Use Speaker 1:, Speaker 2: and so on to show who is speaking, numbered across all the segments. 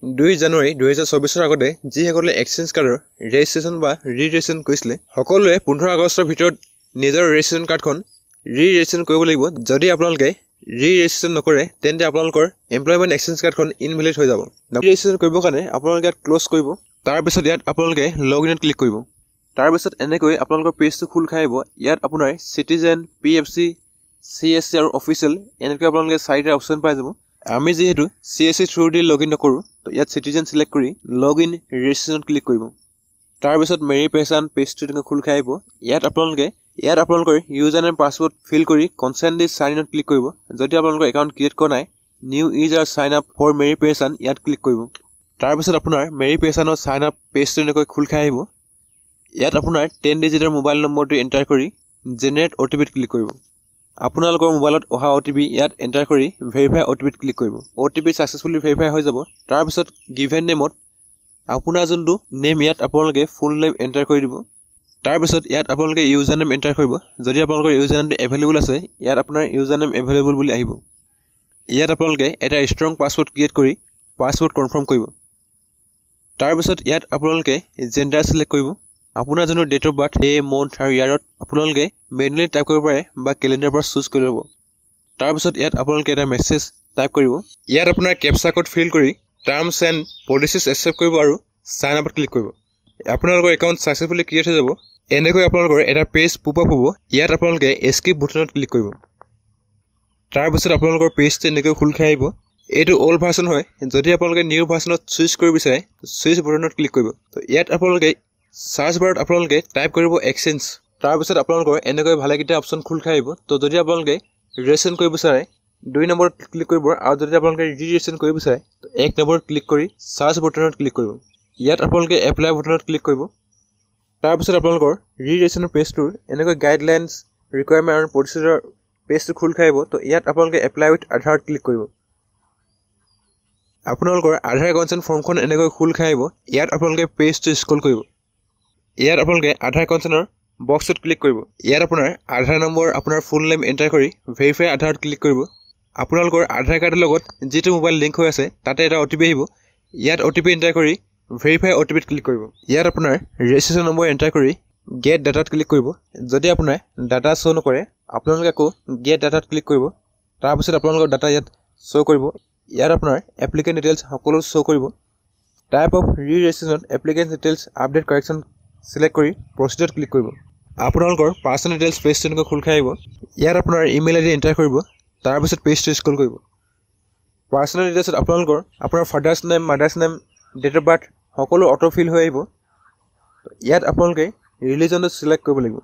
Speaker 1: 2 জানুৱাৰী 2024 আগতে যিসকলে এক্সচেঞ্জ কাৰ্ডৰ ৰেজিষ্ট্ৰেশ্যন বা ৰি-ৰেজিষ্ট্ৰেশ্যন কৰিছিলে সকলোৱে 15 আগষ্টৰ ভিতৰত নিজৰ ৰেজিষ্ট্ৰেশ্যন কাৰ্ডখন ৰি-ৰেজিষ্ট্ৰেশ্যন কৰিব লাগিব। যদি আপোনালোকে ৰি-ৰেজিষ্ট্ৰেশ্যন নকৰে তেন্তে আপোনালোকৰ এমপ্লয়মেণ্ট এক্সচেঞ্জ কাৰ্ডখন ইনভেলিড হৈ যাব। ৰি-ৰেজিষ্ট্ৰেশ্যন কৰিবৰ কাৰণে আপোনালোকে ইয়াত ক্ল'জ কৰিব। তাৰপিছত ইয়াত আপোনালোকে লগ ইনত ক্লিক কৰিব। তাৰপিছত এনেকৈ আপোনালোকৰ পেজটো খোল খাই আহিব। ইয়াত আপোনাৰ চিটিজেন, PFC, CSC আৰু অফিচিয়েল এনেকৈ আপোনালোকে 4টা অপশ্যন পাই যাব। আমি যেহেতু CSC থ্ৰুদি লগ ইন নকৰোঁ তো ইয়াত চিটিজেন চিলেক্ট কৰি লগ ইন ৰেজিষ্ট্ৰেশ্যন ক্লিক কৰিব। তাৰপিছত মেৰি পেচান পেজটো তেনেকৈ খোল খাই আহিব। ইয়াত আপোনালোকৰ ইউজাৰ নেম পাছৱৰ্ড ফিল কৰি কনচেণ্ট দি চাইন ইনত ক্লিক কৰিব। যদি আপোনালোকৰ একাউণ্ট ক্ৰিয়েট কৰা নাই new user sign up for মেৰি পেচান ইয়াত ক্লিক কৰিব। তাৰপিছত আপোনাৰ মেৰি পেচানৰ চাইন আপ পেজটো এনেকৈ খোল খাই আহিব। ইয়াত আপোনাৰ 10 ডিজিটৰ মোবাইল নম্বৰটো এণ্টাৰ কৰি জেনেৰেট OTPত ক্লিক কৰিব। আপোনালোকৰ মোবাইলত অহা OTP ইয়াত এণ্টাৰ কৰি ভেৰিফাই OTPত ক্লিক কৰিব। OTP ছাকচেছফুলি ভেৰিফাই হৈ যাব। তাৰপিছত গিভেন নেমত আপোনাৰ যোনটো নেম ইয়াত আপোনালোকে ফুল নেম এণ্টাৰ কৰি দিব। তাৰপিছত ইয়াত আপোনালোকে ইউজাৰ নেম এণ্টাৰ কৰিব। যদি আপোনালোকৰ ইউজাৰ নেমটো এভেইলেবল আছে ইয়াত আপোনাৰ ইউজাৰ নেম এভেইলেবল বুলি আহিব। ইয়াত আপোনালোকে এটা ষ্ট্ৰং পাছৱৰ্ড ক্ৰিয়েট কৰি পাছৱৰ্ড কনফাৰ্ম কৰিব। তাৰপিছত ইয়াত আপোনালোকে জেণ্ডাৰ চিলেক্ট কৰিব। আপোনাৰ যোনটো date of birth day month আৰু ইয়াৰত আপোনালোকে মেনুৱেলি টাইপ কৰিব পাৰে বা কেলেণ্ডাৰৰ পৰা চুজ কৰি ল'ব। তাৰপিছত ইয়াত আপোনালোকে এটা মেছেজ টাইপ কৰিব। ইয়াত আপোনাৰ কেপচা কোড ফিল কৰি টাৰ্মছ এণ্ড পলিচিছ একচেপ্ট কৰিব আৰু চাইন আপত ক্লিক কৰিব। আপোনালোকৰ একাউণ্ট ছাকচেছফুলি ক্ৰিয়েট হৈ যাব। এনেকৈ আপোনালোকৰ এটা পেজ পপ আপ হ'ব। ইয়াত আপোনালোকে এস্কেপ বুটানত ক্লিক কৰিব। তাৰপিছত আপোনালোকৰ পেজটো এনেকৈ খোল খাই আহিব। এইটো অল্ড ভাৰ্চন হয়। যদি আপোনালোকে নিউ ভাৰ্চনত চুইচ কৰিব বিচাৰে চুইচ বুটানত ক্লিক কৰিব। তো ইয়াত আপোনালোকে চাৰ্চ বাৰত আপোনালোকে টাইপ কৰিব এক্সচেঞ্জ। তাৰপিছত আপোনালোকৰ এনেকৈ ভালেকেইটা অপশ্যন খোল খাই আহিব। তো যদি আপোনালোকে ৰেজিষ্ট্ৰেশ্যন কৰিব বিচাৰে 2 নম্বৰত ক্লিক কৰিব আৰু যদি আপোনালোকে ৰি-ৰেজিষ্ট্ৰেশ্যন কৰিব বিচাৰে 1 নম্বৰত ক্লিক কৰি চাৰ্চ বুটানত ক্লিক কৰিব। ইয়াত আপোনালোকে এপ্লাই বুটানত ক্লিক কৰিব। তাৰপিছত আপোনালোকৰ ৰি-ৰেজিষ্ট্ৰেশ্যনৰ পেজটোৰ এনেকৈ গাইডলাইনছ ৰিকুৱাৰমেণ্ট আৰু প্ৰচিডিউৰ পেজটো খোল খাই আহিব। তো ইয়াত আপোনালোকে এপ্লাই উইথ আধাৰত ক্লিক কৰিব। আপোনালোকৰ আধাৰ কনচেণ্ট ফৰ্মখন এনেকৈ খোল খাই আহিব। ইয়াত আপোনালোকে পেজটো স্ক্ৰল কৰিব। ইয়াত আপোনালোকে আধাৰ কনচেণ্টৰ বক্সটোত ক্লিক কৰিব। ইয়াত আপোনাৰ আধাৰ নম্বৰ আপোনাৰ ফুল নেম এণ্টাৰ কৰি ভেৰিফাই আধাৰত ক্লিক কৰিব। আপোনালোকৰ আধাৰ কাৰ্ডৰ লগত যিটো মোবাইল লিংক হৈ আছে তাতে এটা OTP আহিব। ইয়াত OTP এণ্টাৰ কৰি ভেৰিফাই OTPত ক্লিক কৰিব। ইয়াত আপোনাৰ ৰেজিষ্ট্ৰেশ্যন নম্বৰ এণ্টাৰ কৰি গেট ডাটাত ক্লিক কৰিব। যদি আপোনাৰ ডাটা শ্ব' নকৰে আপোনালোকে আকৌ গেট ডাটাত ক্লিক কৰিব। তাৰপিছত আপোনালোকৰ ডাটা ইয়াত শ্ব' কৰিব। ইয়াত আপোনাৰ এপ্লিকেণ্ট ডিটেইলছ সকলো শ্ব' কৰিব। টাইপ অফ ৰি-ৰেজিষ্ট্ৰেশ্যনত applicant details update correction select কৰি প্ৰচিডিউৰত ক্লিক কৰিব। আপোনালোকৰ পাৰ্চনেল ডিটেইলছ পেজটো এনেকৈ খোল খাই আহিব। ইয়াত আপোনাৰ ইমেইল ID এণ্টাৰ কৰিব। তাৰপিছত পেজটো স্ক্ৰল কৰিব। পাৰ্চনেল ডিটেইলছত আপোনালোকৰ আপোনাৰ father's name, mother's name, date of birth সকলো অটো ফিল হৈ আহিব। ইয়াত আপোনালোকে ৰিলিজনটো চিলেক্ট কৰিব লাগিব।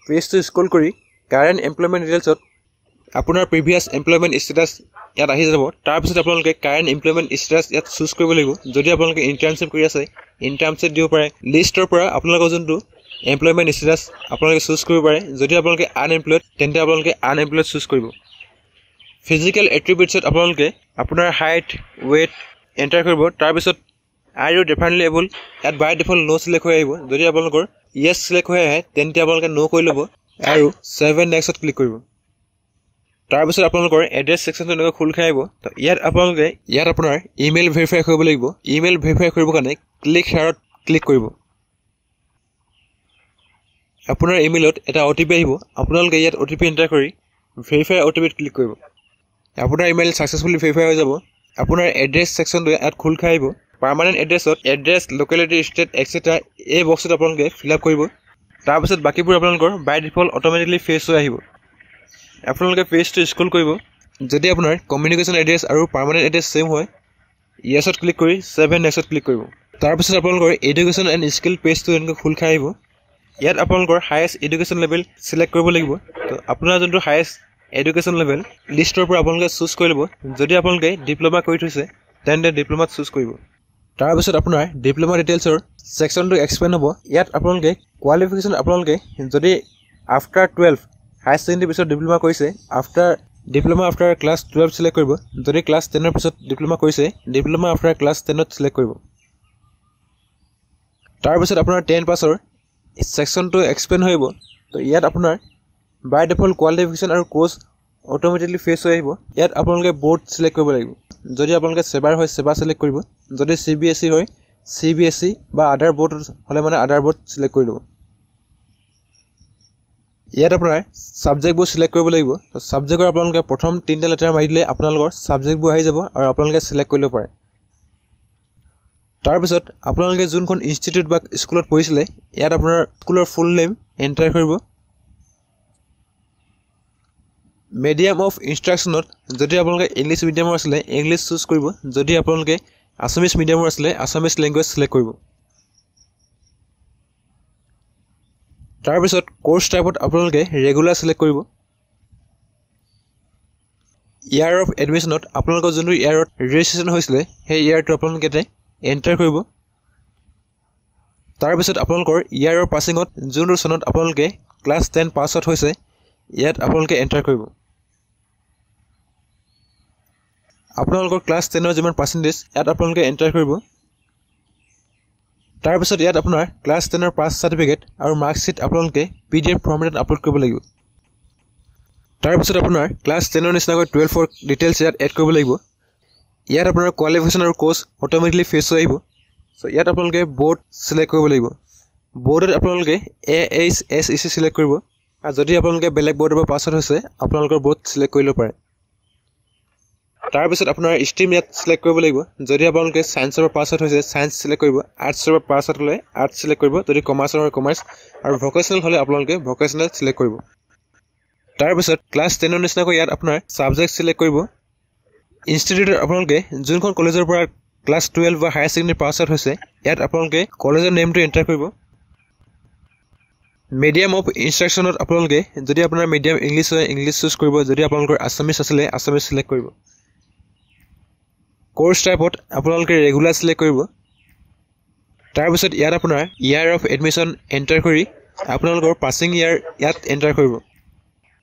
Speaker 1: পেজটো স্ক্ৰল কৰি কাৰেণ্ট এমপ্লয়মেণ্ট ডিটেইলছত আপোনাৰ প্ৰিভিয়াছ এমপ্লয়মেণ্ট ষ্টেটাছ ইয়াত আহি যাব। তাৰপিছত আপোনালোকে কাৰেণ্ট এমপ্লয়মেণ্ট ষ্টেটাছ ইয়াত চুজ কৰিব লাগিব। যদি আপোনালোকে ইণ্টাৰ্ণশ্বিপ কৰি আছে ইণ্টাৰ্ণশ্বিপ দিব পাৰে। লিষ্টৰ পৰা আপোনালোকৰ যোনটো এমপ্লয়মেণ্ট ষ্টেটাছ আপোনালোকে চুজ কৰিব পাৰে। যদি আপোনালোকে আনএমপ্লয়ড তেন্তে আপোনালোকে আনএমপ্লয়ড চুজ কৰিব। ফিজিকেল এট্ৰিবিউটছত আপোনালোকে আপোনাৰ হাইট ৱেইট এণ্টাৰ কৰিব। তাৰপিছত আৰ ইউ ডিফাৰেণ্টলি এবল ইয়াত বাই ডিফল্ট ন' চিলেক্ট হৈ আহিব। যদি আপোনালোকৰ য়েছ চিলেক্ট হৈ আহে তেন্তে আপোনালোকে ন' কৰি ল'ব আৰু 7 নেক্সটত ক্লিক কৰিব। তাৰপিছত আপোনালোকৰ এড্ৰেছ ছেকশ্যনটো এনেকৈ খোল খাই আহিব। তো ইয়াত আপোনাৰ ইমেইল ভেৰিফাই কৰিব লাগিব। ইমেইল ভেৰিফাই কৰিবৰ কাৰণে ক্লিক হেয়াৰত ক্লিক কৰিব। আপোনাৰ ইমেইলত এটা OTP আহিব। আপোনালোকে ইয়াত OTP এণ্টাৰ কৰি ভেৰিফাই OTPত ক্লিক কৰিব। আপোনাৰ ইমেইল ছাকচেছফুলি ভেৰিফাই হৈ যাব। আপোনাৰ এড্ৰেছ ছেকশ্যনটো ইয়াত খোল খাই আহিব। পাৰ্মানেণ্ট এড্ৰেছত এড্ৰেছ, লোকেলিটি, ষ্টেট এক্সেট্ৰা এই বক্সত আপোনালোকে ফিল আপ কৰিব। তাৰপিছত বাকীবোৰ আপোনালোকৰ বাই ডিফল্ট অট'মেটিকলি ফেচ হৈ আহিব। আপোনালোকে পেজটো স্ক্ৰল কৰিব। যদি আপোনাৰ কমিউনিকেশ্যন এড্ৰেছ আৰু পাৰ্মানেণ্ট এড্ৰেছ ছেম হয় য়েছত ক্লিক কৰি 7 নেক্সটত ক্লিক কৰিব। তাৰপিছত আপোনালোকৰ এডুকেশ্যন এণ্ড স্কিল পেজটো এনেকৈ খোল খাই আহিব। ইয়াত আপোনালোকৰ হায়েষ্ট এডুকেশ্যন লেভেল চিলেক্ট কৰিব লাগিব। তো আপোনাৰ যোনটো হায়েষ্ট এডুকেশ্যন লেভেল লিষ্টৰ পৰা আপোনালোকে চুজ কৰি ল'ব। যদি আপোনালোকে ডিপ্ল'মা কৰি থৈছে তেন্তে ডিপ্ল'মাত চুজ কৰিব। তাৰপিছত আপোনাৰ ডিপ্ল'মা ডিটেইলছৰ ছেকশ্যনটো এক্সপ্লেইন হ'ব। ইয়াত আপোনালোকে কোৱালিফিকেশ্যন আপোনালোকে যদি আফটাৰ 12 হায়াৰ ছেকেণ্ডেৰী পিছত ডিপ্ল'মা কৰিছে ডিপ্ল'মা আফটাৰ ক্লাছ 12 চিলেক্ট কৰিব। যদি ক্লাছ 10ৰ পিছত ডিপ্ল'মা কৰিছে ডিপ্ল'মা আফটাৰ ক্লাছ 10ত চিলেক্ট কৰিব। তাৰপিছত আপোনাৰ 10 পাছৰ ছেকশ্যনটো এক্সপ্লেইন হৈ আহিব। তো ইয়াত আপোনাৰ বাই ডিফল্ট কোৱালিফিকেশ্যন আৰু কোৰ্ছ অট'মেটিকলি ফেচ হৈ আহিব। ইয়াত আপোনালোকে বৰ্ড চিলেক্ট কৰিব লাগিব। যদি আপোনালোকে সেবাৰ হয় সেবা সিলেক্ট কৰিব যদি CBSE হয় CBSE বা আদাৰ বোৰ্ড হলে মানে আদাৰ বোৰ্ড সিলেক্ট কৰি লব ইয়াত আপোনাৰ সাবজেক্টবোৰ সিলেক্ট কৰিব লাগিব তো সাবজেক্টৰ আপোনালোকে প্ৰথম তিনটা লেটাৰ মাৰি দিলে আপোনালোকৰ সাবজেক্টবোৰ আহি যাব আৰু আপোনালোকে সিলেক্ট কৰিব পাৰে তাৰ পিছত আপোনালোকে যোনখন ইনষ্টিটিউট বা স্কুলত পঢ়িছিলে ইয়াত আপোনাৰ স্কুলৰ ফুল নেম এন্টাৰ কৰিব মিডিয়াম অফ ইনষ্ট্ৰাকচনত যদি আপোনালোকে ইংলিশ মিডিয়ামৰ আছিলে ইংলিশ চুজ কৰিব যদি আপোনালোকে আসামিজ মিডিয়ামৰ আছিলে আসামিজ ল্যাঙ্গুৱেজ সিলেক্ট কৰিব তাৰ পিছত কোৰ্স টাইপত আপোনালোকে ৰেগুলাৰ সিলেক্ট কৰিব ইয়াৰ অফ এডমিশনত আপোনালোকৰ যোনটো ইয়াৰত ৰেজিষ্ট্ৰেচন হৈছিলে সেই ইয়াৰটো আপোনালোকে এন্টাৰ কৰিব তাৰ পিছত আপোনালোকৰ ইয়াৰৰ পাছিংত যোনটো সনত আপোনালোকে ক্লাছ 10 পাছ আউট হৈছে ইয়াত আপোনালোকে এন্টাৰ কৰিব আপোনালোকৰ ক্লাছ 10 ৰ যিমান পাৰ্সেন্টেজ ইয়াত আপোনালোকে এন্টাৰ কৰিব তাৰ পিছত ইয়াত আপোনাৰ ক্লাছ 10 ৰ পাছ সাৰ্টিফিকেট আৰু মাৰ্কশিট আপোনালোকে PDF ফৰ্মেটত আপলোড কৰিব লাগিব তাৰ পিছত আপোনাৰ ক্লাছ 10 ৰ নিচিনাকৈ 12 ৰ ডিটেইলছ ইয়াত এড কৰিব লাগিব ইয়াত আপোনাৰ কোৱালিফিকেশ্যন আৰু কোৰ্স অটোমেটিকলি ফেচ হৈ আহিব সো ইয়াত আপোনালোকে বোৰ্ড সিলেক্ট কৰিব লাগিব বোৰ্ডত আপোনালোকে AHSEC সিলেক্ট কৰিব আৰু যদি আপোনালোকে বেলেগ বোৰ্ডৰ পৰা পাছ আউট হৈছে আপোনালোকৰ বোৰ্ড সিলেক্ট কৰিব পাৰে তাৰ পিছত আপোনাৰ ষ্ট্ৰীম ইয়াত সিলেক্ট কৰিব লাগিব যদি আপোনালোকে সায়েন্সৰ পৰা পাছ আউট হৈছে সায়েন্স সিলেক্ট কৰিব আৰ্টছৰ পৰা পাছ আউট হলে আৰ্টছ সিলেক্ট কৰিব যদি কমাৰ্চৰ হয় কমাৰ্চ আৰু ভোকেশনাল হলে আপোনালোকে ভোকেশনাল সিলেক্ট কৰিব তাৰ পিছত ক্লাছ 10 ৰ নিচিনাকৈ ইয়াত আপোনাৰ সাবজেক্ট সিলেক্ট কৰিব ইনষ্টিটিউটত আপোনালোকে যোনখন কলেজৰ পৰা ক্লাছ 12 বা হায়াৰ সেকেন্ডাৰী পাছ আউট হৈছে ইয়াত আপোনালোকে কলেজৰ নেমটো এন্টাৰ কৰিব মিডিয়াম অফ ইনষ্ট্ৰাকচনত আপোনালোকে যদি আপোনাৰ মিডিয়াম ইংলিশ হয় ইংলিশ চুজ কৰিব যদি আপোনালোকৰ আসামিজ আছিলে আসামিজ সিলেক্ট কৰিব কোৰ্স টাইপত আপোনালোকে ৰেগুলাৰ সিলেক্ট কৰিব তাৰ পিছত ইয়াত আপোনাৰ ইয়াৰ অফ এডমিশন এন্টাৰ কৰি আপোনালোকৰ পাছিং ইয়াৰ ইয়াত এন্টাৰ কৰিব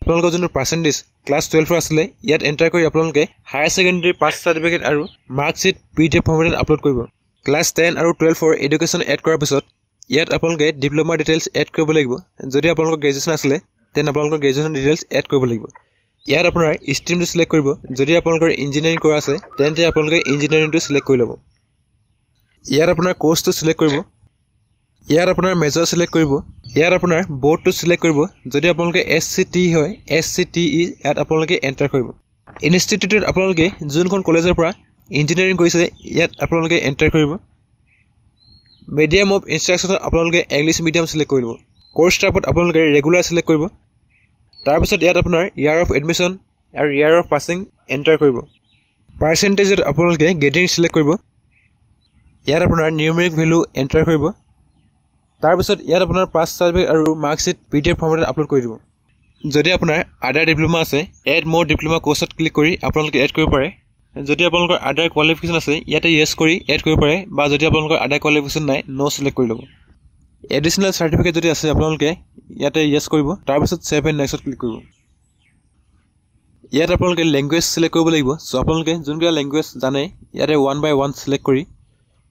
Speaker 1: আপোনালোকৰ যোনটো পাৰ্সেন্টেজ ক্লাছ 12 ৰ আছিলে ইয়াত এন্টাৰ কৰি আপোনালোকে হায়াৰ সেকেন্ডাৰী পাছ সাৰ্টিফিকেট আৰু মাৰ্কশিট PDF ফৰ্মেটত আপলোড কৰিব ক্লাছ 10 আৰু 12 ৰ এডুকেশ্যন এড কৰাৰ পিছত ইয়াত আপোনালোকে ডিপ্লোমা ডিটেইলছ এড কৰিব লাগিব যদি আপোনালোকৰ গ্ৰেজুৱেচন আছিলে তেন আপোনালোকৰ গ্ৰেজুৱেচন ডিটেইলছ এড কৰিব লাগিব ইয়াত আপোনাৰ ষ্ট্ৰীমটো সিলেক্ট কৰিব যদি আপোনালোকৰ ইঞ্জিনিয়াৰিং কৰা আছে তেন্তে আপোনালোকে ইঞ্জিনিয়াৰিংটো সিলেক্ট কৰি ল'ব ইয়াত আপোনাৰ কোৰ্সটো সিলেক্ট কৰিব ইয়াত আপোনাৰ মেজৰ সিলেক্ট কৰিব ইয়াত আপোনাৰ বোৰ্ডটো সিলেক্ট কৰিব যদি আপোনালোকে SCTE হয় SCTE ইয়াত আপোনালোকে এন্টাৰ কৰিব ইনষ্টিটিউটত আপোনালোকে যোনখন কলেজৰ পৰা ইঞ্জিনিয়াৰিং কৰিছে ইয়াত আপোনালোকে এন্টাৰ কৰিব মিডিয়াম অফ ইনষ্ট্ৰাকচনত আপোনালোকে ইংলিশ মিডিয়াম সিলেক্ট কৰিব কোৰ্স টাইপত আপোনালোকে ৰেগুলাৰ সিলেক্ট কৰিব তাৰ পিছত ইয়াত আপোনাৰ ইয়াৰ অফ এডমিশন আৰু ইয়াৰ অফ পাছিং এন্টাৰ কৰিব পাৰ্সেন্টেজত আপোনালোকে গ্ৰেডিং সিলেক্ট কৰিব ইয়াত আপোনাৰ নিউমেৰিক ভ্যালু এন্টাৰ কৰিব তাৰ পিছত ইয়াত আপোনাৰ পাছ সাৰ্টিফিকেট আৰু মাৰ্কশিট PDF ফৰ্মেটত আপলোড কৰি দিব যদি আপোনাৰ আদাৰ ডিপ্লোমা আছে এড মোৰ ডিপ্লোমা কোৰ্সত ক্লিক কৰি আপোনালোকে এড কৰিব পাৰে যদি আপোনালোকৰ আদাৰ কোৱালিফিকেশ্যন আছে ইয়াতে ইয়েস কৰি এড কৰিব পাৰে বা যদি আপোনালোকৰ আদাৰ কোৱালিফিকেশ্যন নাই নো সিলেক্ট কৰি ল'ব এডিশনাল সাৰ্টিফিকেট যদি আছে আপোনালোকে ইয়াতে ইয়েস কৰিব তাৰ পিছত সেভ এণ্ড নেক্সটত ক্লিক কৰিব ইয়াত আপোনালোকে ল্যাঙ্গুৱেজ সিলেক্ট কৰিব লাগিব সো আপোনালোকে যোনটা ল্যাঙ্গুৱেজ জানে ইয়াতে 1 by 1 সিলেক্ট কৰি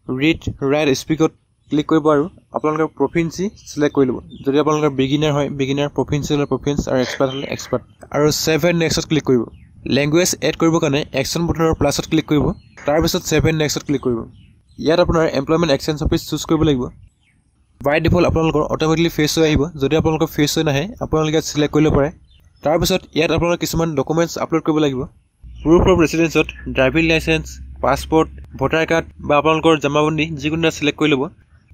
Speaker 1: ৰিড ৰাইট স্পিকত ক্লিক কৰিব আৰু আপোনালোকৰ প্ৰফিন্সি সিলেক্ট কৰি ল'ব যদি আপোনালোকৰ বিগিনাৰ হয় বিগিনাৰ প্ৰফিন্সি হলে প্ৰফিন্স আৰু এক্সপাৰ্ট হলে এক্সপাৰ্ট আৰু সেভ এণ্ড নেক্সটত ক্লিক কৰিব ল্যাঙ্গুৱেজ এড কৰিবৰ কাৰণে একশন বটনৰ প্লাছত ক্লিক কৰিব তাৰ পিছত সেভ এণ্ড নেক্সটত ক্লিক কৰিব ইয়াত আপোনাৰ এমপ্লয়মেন্ট এক্সচেঞ্জ অফিচ চুজ কৰিব লাগিব বাই ডিফল্ট আপোনালোকৰ অটোমেটিকলি ফেচ হৈ আহিব যদি আপোনালোকৰ ফেচ হৈ নাহে আপোনালোকে সিলেক্ট কৰিব পাৰে তাৰ পিছত ইয়াত আপোনালোকে কিছুমান ডকুমেন্টছ আপলোড কৰিব লাগিব প্ৰুফ অফ ৰেসিডেন্সত driving licence passport voter card বা আপোনালোকৰ জমাবন্দী যিকোনো সিলেক্ট কৰি ল'ব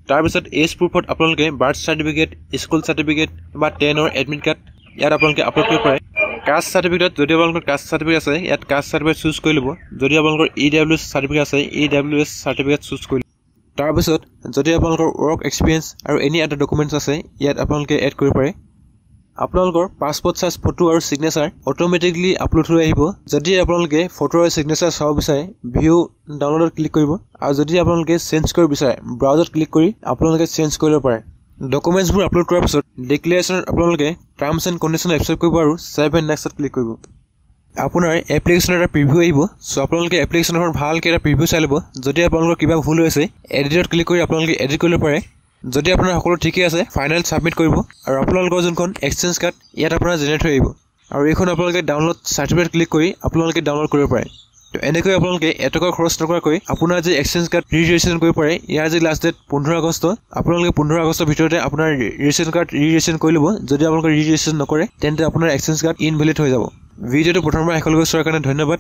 Speaker 1: তাৰ পিছত এজ প্ৰুফত আপোনালোকে বাৰ্থ সাৰ্টিফিকেট স্কুল সাৰ্টিফিকেট বা 10 ৰ এডমিট কাৰ্ড ইয়াত আপোনালোকে আপলোড কৰিব পাৰে কাষ্ট সাৰ্টিফিকেট যদি আপোনালোকৰ কাষ্ট সাৰ্টিফিকেট আছে ইয়াত কাষ্ট সাৰ্টিফিকেট চুজ কৰি ল'ব যদি আপোনালোকৰ EWS সাৰ্টিফিকেট আছে EWS সাৰ্টিফিকেট চুজ কৰি তাৰ পিছত যদি আপোনালোকৰ ওয়াৰ্ক এক্সপেৰিয়েন্স আৰু এনি আদাৰ ডকুমেন্টছ আছে ইয়াত আপোনালোকে এড কৰিব পাৰে আপোনালোকৰ পাছপোৰ্ট সাইজ ফটো আৰু সিগনেচাৰ অটোমেটিকলি আপলোড হৈ আহিব যদি আপোনালোকে ফটো আৰু সিগনেচাৰ চাব বিচাৰে ভিউ ডাউনলোডত ক্লিক কৰিব আৰু যদি আপোনালোকে চেঞ্জ কৰিব বিচাৰে ব্ৰাউজাৰত ক্লিক কৰি আপোনালোকে চেঞ্জ কৰিব পাৰে ডকুমেন্টছবোৰ আপলোড কৰাৰ পিছত ডিক্লেৰেশ্যনত আপোনালোকে টাৰ্মছ এণ্ড কণ্ডিশ্যন একচেপ্ট কৰিব আৰু সেভ এণ্ড নেক্সটত ক্লিক কৰিব আপোনাৰ এপ্লিকেশ্যনৰ এটা প্ৰিভিউ আহিব সো আপোনালোকে এপ্লিকেশ্যনৰ ভালকৈ এটা প্ৰিভিউ চাই ল'ব যদি আপোনালোকৰ কিবা ভুল হৈছে এডিটত ক্লিক কৰি আপোনালোকে এডিট কৰিব পাৰে যদি আপোনাৰ সকলো ঠিকই আছে ফাইনাল সাবমিট কৰিব আৰু আপোনালোকৰ যোনখন এক্সচেঞ্জ কাৰ্ড ইয়াত আপোনাৰ জেনেৰেট হৈ আহিব আৰু এইখন আপোনালোকে ডাউনলোড সাৰ্টিফিকেট ক্লিক কৰি আপোনালোকে ডাউনলোড কৰিব পাৰে তো এনেকৈ আপোনালোকে এটকা খৰচ নকৰাকৈ আপোনাৰ যে এক্সচেঞ্জ কাৰ্ড ৰি-ৰেজিষ্ট্ৰেশ্যন কৰিব পাৰে। ইয়াৰ যে লাষ্ট ডেট 15 আগষ্ট, আপোনালোকে 15 আগষ্টৰ ভিতৰতে আপোনাৰ ৰেজিষ্ট্ৰেশ্যন কাৰ্ড ৰি-ৰেজিষ্ট্ৰেশ্যন কৰি ল'ব। যদি আপোনালোকে ৰি-ৰেজিষ্ট্ৰেশ্যন নকৰে তেন্তে আপোনাৰ এক্সচেঞ্জ কাৰ্ড ইনভেলিড হৈ যাব। ভিডিঅ'টো প্ৰথমবাৰ শেষলৈকে চোৱাৰ কাৰণে ধন্যবাদ।